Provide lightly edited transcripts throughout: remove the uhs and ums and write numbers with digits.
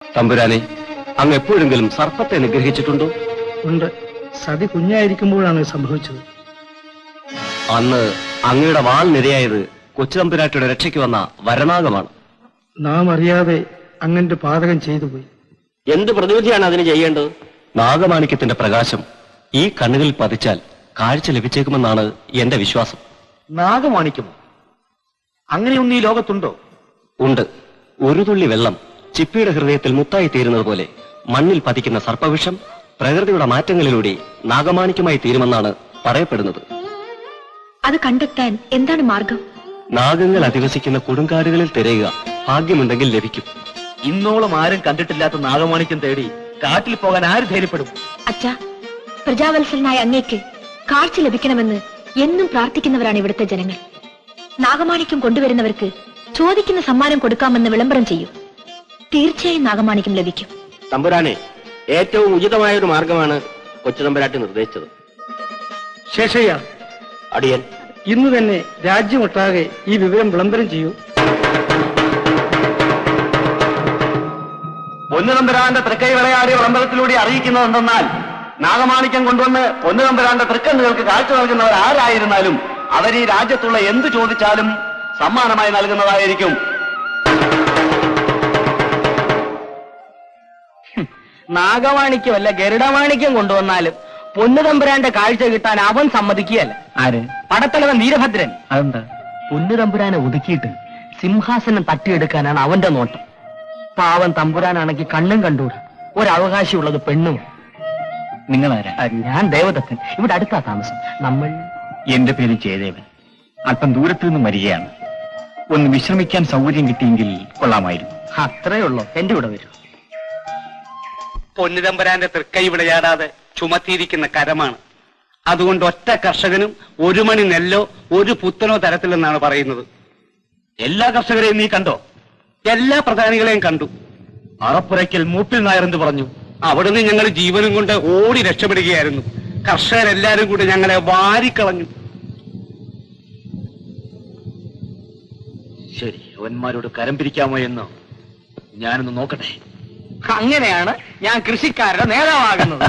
തമ്പുരാനെ, അങ്ങ് എപ്പോഴെങ്കിലും സർപ്പത്തെ നിഗ്രഹിച്ചിട്ടുണ്ടോ? ഉണ്ട്. സതി കുഞ്ഞായിരിക്കുമ്പോഴാണ് സംഭവിച്ചത്. അന്ന് അങ്ങയുടെ വാൾ നിരയായത് കൊച്ചു തമ്പുരാട്ടിയുടെ രക്ഷയ്ക്ക് വന്ന വരനാഗമാണ്. നാം അറിയാതെ അങ്ങന്റെ പാതകം ചെയ്തു പോയി. എന്ത് പ്രതിവിധിയാണ് അതിന് ചെയ്യേണ്ടത്? നാഗമാണിക്യത്തിന്റെ പ്രകാശം ഈ കണ്ണുകളിൽ പതിച്ചാൽ കാഴ്ച ലഭിച്ചേക്കുമെന്നാണ് എന്റെ വിശ്വാസം. നാഗമാണിക്യമോ? അങ്ങനെയൊന്നും ഈ ലോകത്തുണ്ടോ? ഉണ്ട്. ഒരു തുള്ളി വെള്ളം ചിപ്പിയുടെ ഹൃദയത്തിൽ മുത്തായി തീരുന്നത് പോലെ മണ്ണിൽ പതിക്കുന്ന സർപ്പവിഷം പ്രകൃതിയുടെ മാറ്റങ്ങളിലൂടെ നാഗമാണിക്യമായി തീരുമെന്നാണ് പറയപ്പെടുന്നത്. അത് കണ്ടെത്താൻ എന്താണ് മാർഗം? നാഗങ്ങൾ അധിവസിക്കുന്ന കൊടുങ്കാടുകളിൽ തിരയുക. ഭാഗ്യമുണ്ടെങ്കിൽ ലഭിക്കും. ഇന്നോളം ആരും കണ്ടിട്ടില്ലാത്ത നാഗമാണിക്യം തേടി കാട്ടിൽ പോകാൻ ആര് ധൈര്യപ്പെടും? അച്ഛാ, പ്രജാവത്സലനായ അങ്ങേക്ക് കാഴ്ച ലഭിക്കണമെന്ന് എന്നും പ്രാർത്ഥിക്കുന്നവരാണ് ഇവിടുത്തെ ജനങ്ങൾ. നാഗമാണിക്യം കൊണ്ടുവരുന്നവർക്ക് ചോദിക്കുന്ന സമ്മാനം കൊടുക്കാമെന്ന് വിളംബരം ചെയ്യും. തീർച്ചയായും നാഗമാണിക്യം ലഭിക്കും. തമ്പുരാനെ, ഏറ്റവും ഉചിതമായ ഒരു മാർഗമാണ് കൊച്ചു തമ്പുരാട്ടി നിർദ്ദേശിച്ചത്. ശേഷയ്യ, അടിയൻ ഇന്ന് തന്നെ രാജ്യമൊട്ടാകെ ഈ വിവരം വിളംബരം ചെയ്യൂ. പൊന്നുതമ്പുരാന്റെ തൃക്കൈ വിളയാടിയ വിളംബരത്തിലൂടെ അറിയിക്കുന്നത് എന്തെന്നാൽ, നാഗമാണിക്യം കൊണ്ടുവന്ന് പൊന്നുതമ്പുരാന്റെ തൃക്കണ്ണുകൾക്ക് കാഴ്ച നൽകുന്നവർ ആരായിരുന്നാലും അവർ ഈ രാജ്യത്തുള്ള എന്ത് ചോദിച്ചാലും സമ്മാനമായി നൽകുന്നതായിരിക്കും. നാഗമാണിക്യമല്ല, ഗരുഡമാണിക്യം കൊണ്ടുവന്നാലും പൊന്നുതമ്പുരാന്റെ കാഴ്ച കിട്ടാൻ അവൻ സമ്മതിക്കുകയല്ല. ആര്? പടത്തലവൻ വീരഭദ്രൻ. അതെന്താ? പൊന്നുതമ്പുരാനെ ഒതുക്കിയിട്ട് സിംഹാസനം തട്ടിയെടുക്കാനാണ് അവന്റെ നോട്ടം. പാവൻ തമ്പുരാനാണെങ്കിൽ കണ്ണും കണ്ടൂട. ഒരവകാശമുള്ളത് പെണ്ണും. നിങ്ങളാരാ? ഞാൻ ദേവദത്തൻ. ഇവിടെ അടുത്താ താമസം. നമ്മൾ... എന്റെ പേര് ജയദേവൻ. അല്പം ദൂരത്തു നിന്നും വരികയാണ്. ഒന്ന് വിശ്രമിക്കാൻ സൗകര്യം കിട്ടിയെങ്കിൽ കൊള്ളാമായിരുന്നു. അത്രേ ഉള്ളൂ. എന്റെ കൂടെ വരൂ. പൊന്നുതമ്പുരാന്റെ തൃക്കൈ വിളയാടാതെ ചുമത്തിയിരിക്കുന്ന കരമാണ്. അതുകൊണ്ട് ഒറ്റ കർഷകനും ഒരു മണി നെല്ലോ ഒരു പുത്തനോ തരത്തില്ലെന്നാണ് പറയുന്നത്. എല്ലാ കർഷകരെയും നീ കണ്ടോ? എല്ലാ പ്രധാനികളെയും കണ്ടു. അറപ്പുരയ്ക്കൽ മൂപ്പിൽ നായർ എന്ന് പറഞ്ഞു. അവിടുന്ന് ഞങ്ങൾ ജീവനും കൊണ്ട് ഓടി രക്ഷപ്പെടുകയായിരുന്നു. കർഷകരെല്ലാരും കൂടി ഞങ്ങളെ വാരിക്കളഞ്ഞു. ശരി, അവന്മാരോട് കരം പിരിക്കാമോ എന്ന് ഞാനൊന്ന് നോക്കട്ടെ. അങ്ങനെയാണ് ഞാൻ കൃഷിക്കാരുടെ നേതാവാകുന്നത്.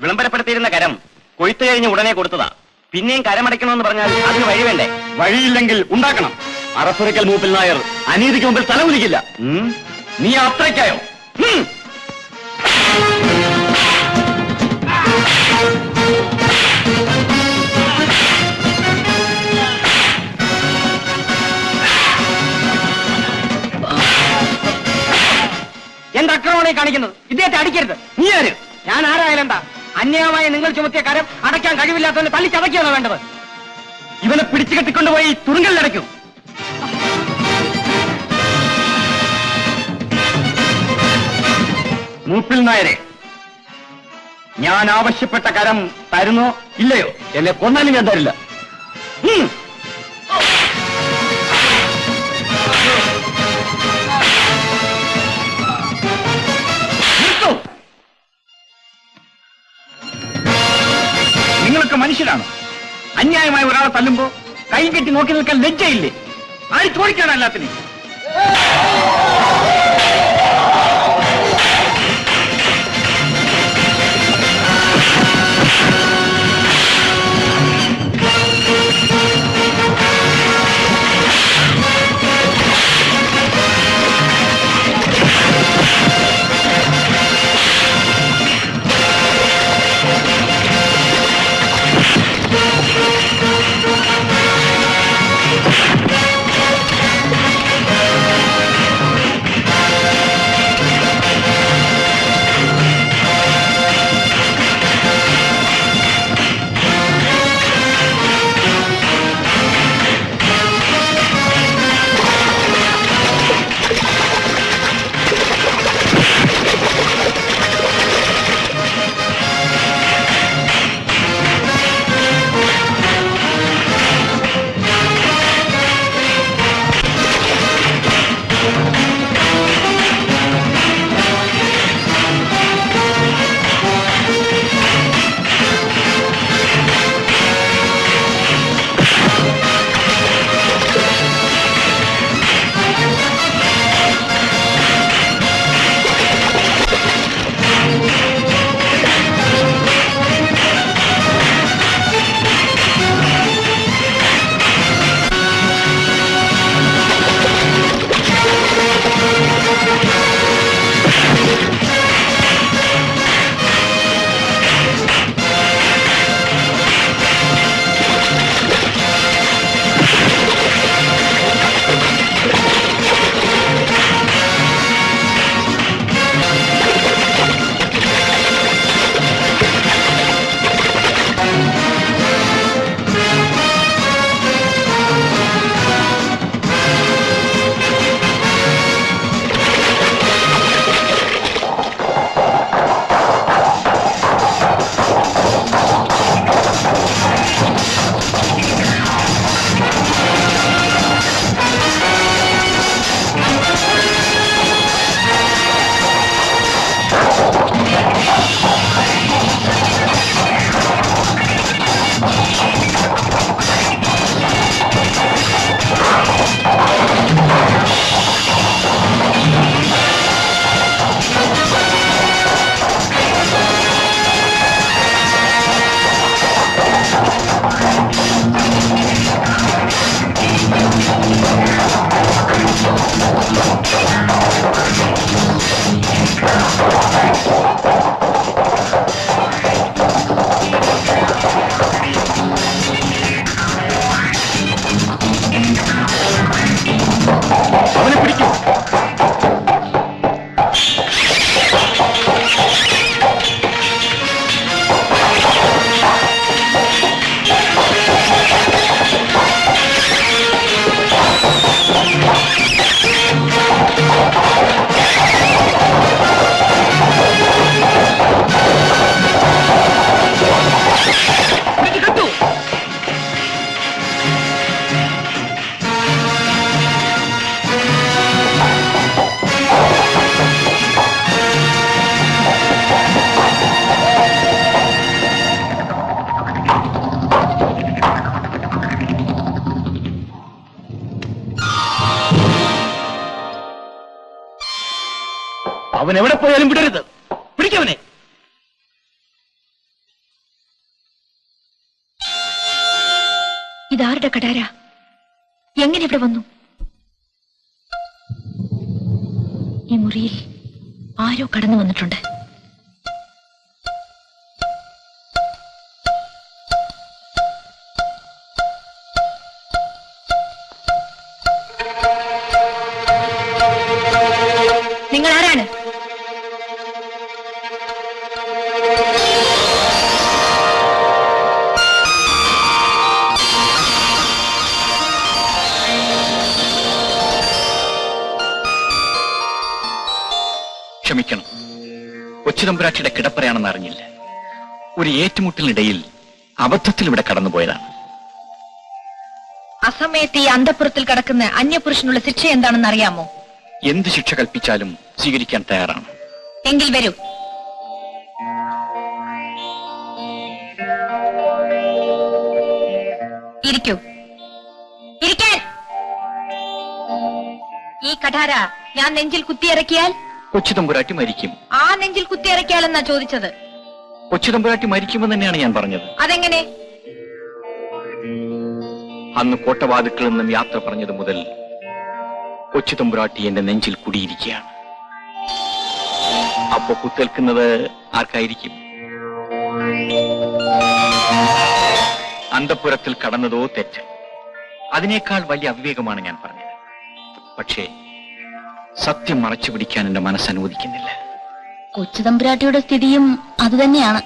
വിളംബരപ്പെടുത്തിയിരുന്ന കരം കൊയ്ത്തു കഴിഞ്ഞ് ഉടനെ കൊടുത്തതാ. പിന്നെയും കരമടയ്ക്കണമെന്ന് പറഞ്ഞാൽ അതിന് വഴി വേണ്ടേ? വഴിയില്ലെങ്കിൽ ഉണ്ടാക്കണം. അറപ്പുരയ്ക്കൽ മൂപ്പിൽ നായർ അനീതിക്ക് മുമ്പിൽ തലകുലിക്കില്ല. നീ അത്രയ്ക്കായോ? എന്ത് അക്രമമാണ് കാണിക്കുന്നത്? ഇദ്ദേഹത്തെ അടിക്കരുത്. നീ ആര്? ഞാൻ ആരായാലും എന്താ? അന്യായമായി നിങ്ങൾ ചുമത്തിയ കരം അടയ്ക്കാൻ കഴിവില്ലാത്തവനെ തല്ലി ചതയ്ക്കുകയാണോ വേണ്ടത്? ഇവനെ പിടിച്ചു കെട്ടിക്കൊണ്ടുപോയി തുറുങ്കലിലടയ്ക്കൂ. മൂപ്പിൽ നായരെ, ഞാൻ ആവശ്യപ്പെട്ട കരം തരുന്നോ ഇല്ലയോ? എന്നെ കൊന്നാലും ഞാൻ തരില്ല. നിങ്ങളൊക്കെ മനുഷ്യരാണ്. അന്യായമായ ഒരാളെ തല്ലുമ്പോ കൈ കെട്ടി നോക്കി നിൽക്കാൻ ലജ്ജയില്ലേ? ആര് ചോദിക്കാണ് എല്ലാത്തിനും? അവൻ എവിടെ പോയാലും വിടരുത്. പിടിക്കവനെ. ഇതാരുടെ കടാര? എങ്ങനെ ഇവിടെ വന്നു? ഈ മുറിയിൽ ആരോ കടന്നു വന്നിട്ടുണ്ട്. നിങ്ങൾ ആരാണ്? ക്ഷമിക്കണം, കൊച്ചുതമ്പുരാട്ടിയുടെ കിടപ്പറയാണെന്ന് അറിഞ്ഞില്ല. ഒരു ഏറ്റുമുട്ടലിനിടയിൽ അബദ്ധത്തിൽ ഇവിടെ കടന്നുപോയതാണ്. അസമയത്ത് ഈ അന്തഃപുരത്തിൽ കിടക്കുന്ന അന്യപുരുഷനുള്ള ശിക്ഷ എന്താണെന്ന് അറിയാമോ? എന്ത് ശിക്ഷ കൽപ്പിച്ചാലും സ്വീകരിക്കാൻ തയ്യാറാണ്. എങ്കിൽ വരൂ. ഇരിക്കൂ. ഇരിക്കാൻ. ഈ കഠാര ഞാൻ നെഞ്ചിൽ കുത്തിയിറക്കിയാൽ കൊച്ചുതമ്പുരാട്ടി മരിക്കും. ആ നെഞ്ചിൽ കുത്തിയിറക്കിയാലെന്നാ ചോദിച്ചത്. കൊച്ചുതമ്പുരാട്ടി മരിക്കുമെന്ന് തന്നെയാണ് ഞാൻ പറഞ്ഞത്. അതെങ്ങനെ? അന്ന് കോട്ടവാതുക്കളിൽ നിന്നും യാത്ര പറഞ്ഞത് മുതൽ കൊച്ചുതമ്പുരാട്ടി എന്റെ നെഞ്ചിൽ കുടിയിരിക്കുകയാണ്. അപ്പോ കുത്തേൽക്കുന്നത് ആർക്കായിരിക്കും? അന്തഃപുരത്തിൽ കടന്നതോ തെറ്റ്. അതിനേക്കാൾ വലിയ അവിവേകമാണ് ഞാൻ പറഞ്ഞത്. പക്ഷേ സത്യം മറച്ചു പിടിക്കാൻ എന്റെ മനസ്സ് അനുവദിക്കുന്നില്ല. കൊച്ചുതമ്പുരാട്ടിയുടെ സ്ഥിതിയും അതുതന്നെയാണ്.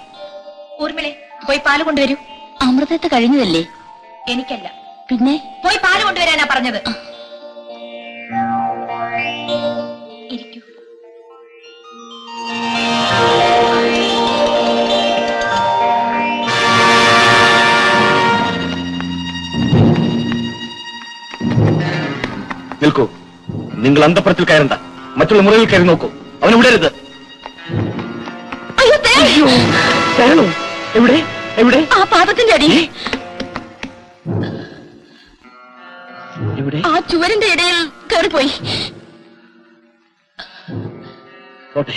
ഊർമിളെ, പോയി പാല് കൊണ്ടുവരൂ. അമൃതത്തെ കഴിഞ്ഞതല്ലേ? എനിക്കല്ല. പിന്നെ പോയി പാല് കൊണ്ടുവരാനാ പറഞ്ഞത്. ഇരിക്കൂ. നിൽക്കൂ. നിങ്ങൾ അന്തഃപുരത്തിൽ കയറണ്ട. മറ്റുള്ള മുറിയിൽ കയറി നോക്കൂ. അവനെ വിടരുത്. എവിടെ എവിടെ? ആ പാദത്തിന്റെ അടി. എവിടെ? ആ ചുവരിന്റെ ഇടയിൽ കയറിപ്പോയി. പോട്ടെ.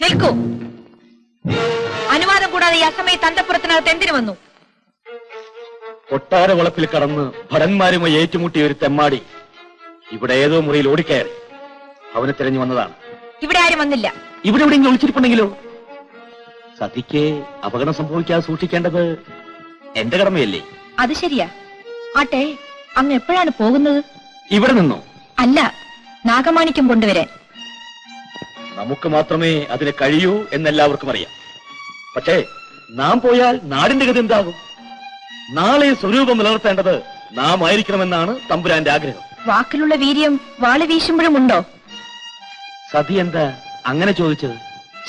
നിൽക്കൂ. അനുവാദം കൂടാതെ ഈ അസമയത്ത് അന്തഃപുരത്തിനകത്ത് എന്തിനു വന്നു? കൊട്ടാര വളപ്പിൽ കടന്ന് ഭടന്മാരുമായി ഏറ്റുമുട്ടിയ ഒരു തെമ്മാടി ഇവിടെ ഏതോ മുറിയിൽ ഓടിക്കയറി. അവനെ തിരഞ്ഞു വന്നതാണ്. ഇവിടെ ആരും വന്നില്ല. ഇവിടെ എവിടെയെങ്കിലും ഒളിച്ചിരിപ്പുണ്ടെങ്കിലോ? സതിക്ക് അപകടം സംഭവിക്കാതെ സൂക്ഷിക്കേണ്ടത് എന്റെ കടമയല്ലേ? അത് ശരിയാ. ആട്ടെ, അങ്ങ് എപ്പോഴാണ് പോകുന്നത്? ഇവിടെ നിന്നോ? അല്ല, നാഗമാണിക്യം കൊണ്ടുവരാൻ. നമുക്ക് മാത്രമേ അതിന് കഴിയൂ എന്നെല്ലാവർക്കും അറിയാം. പക്ഷേ നാം പോയാൽ നാടിന്റെ ഗതി എന്താകും? നാളെ സ്വരൂപം നിലനിർത്തേണ്ടത് നാം ആയിരിക്കണമെന്നാണ് തമ്പുരാന്റെ ആഗ്രഹം. വാക്കിലുള്ള വീര്യം വാള് വീശുമ്പോഴും ഉണ്ടോ? സതി എന്താ അങ്ങനെ ചോദിച്ചത്?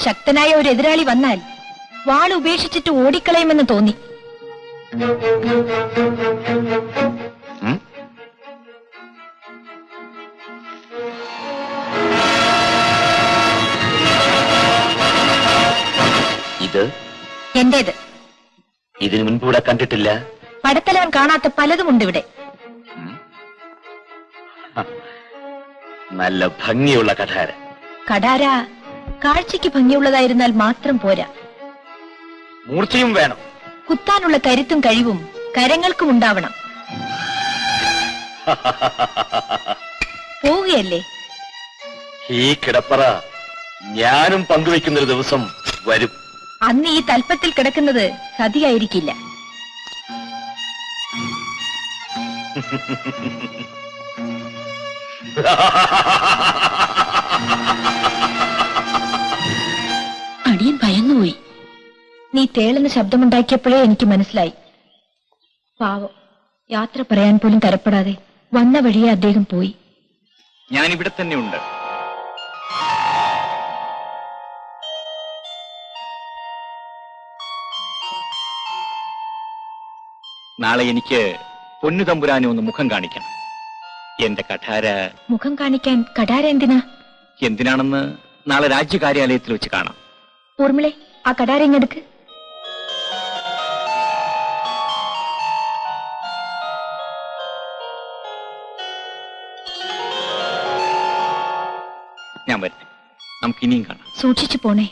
ശക്തനായ ഒരു എതിരാളി വന്നാൽ വാൾ ഉപേക്ഷിച്ചിട്ട് ഓടിക്കളയുമെന്ന് തോന്നി. ഇത് എന്റേത്. ഇതിനു മുൻപ് ഇവിടെ കണ്ടിട്ടില്ല. പടത്തലവൻ കാണാത്ത പലതുമുണ്ട് ഇവിടെ. നല്ല ഭംഗിയുള്ള കഠാര. കടാര കാഴ്ചയ്ക്ക് ഭംഗിയുള്ളതായിരുന്നാൽ മാത്രം പോരാ, മൂർച്ചയും വേണം. കുത്താനുള്ള കരുത്തും കഴിവും കരങ്ങൾക്കും ഉണ്ടാവണം. പോവുകയല്ലേ? ഈ കിടപ്പറ ഞാനും പങ്കുവെക്കുന്നൊരു ദിവസം വരും. അന്ന് ഈ തൽപ്പത്തിൽ കിടക്കുന്നത് സതിയായിരിക്കില്ല. അടിയൻ ഭയന്നുപോയി. നീ തേളുന്ന ശബ്ദമുണ്ടാക്കിയപ്പോഴേ എനിക്ക് മനസ്സിലായി. പാവം, യാത്ര പറയാൻ പോലും തരപ്പെടാതെ വന്ന വഴിയെ അദ്ദേഹം പോയി. ഞാനിവിടെ തന്നെ ഉണ്ട്. നാളെ എനിക്ക് പൊന്നു തമ്പുരാനെ ഒന്ന് മുഖം കാണിക്കണം. എന്റെ കഠാര. മുഖം കാണിക്കാൻ കഠാര എന്തിനാ? എന്തിനാണെന്ന് നാളെ രാജ്യകാര്യാലയത്തിൽ വെച്ച് കാണാം. ഊർമിളെ, ആ കഠാര ഇങ്ങെടുക്ക്. ഞാൻ വരട്ടെ. നമുക്ക് ഇനിയും കാണാം. സൂക്ഷിച്ചു പോണേ.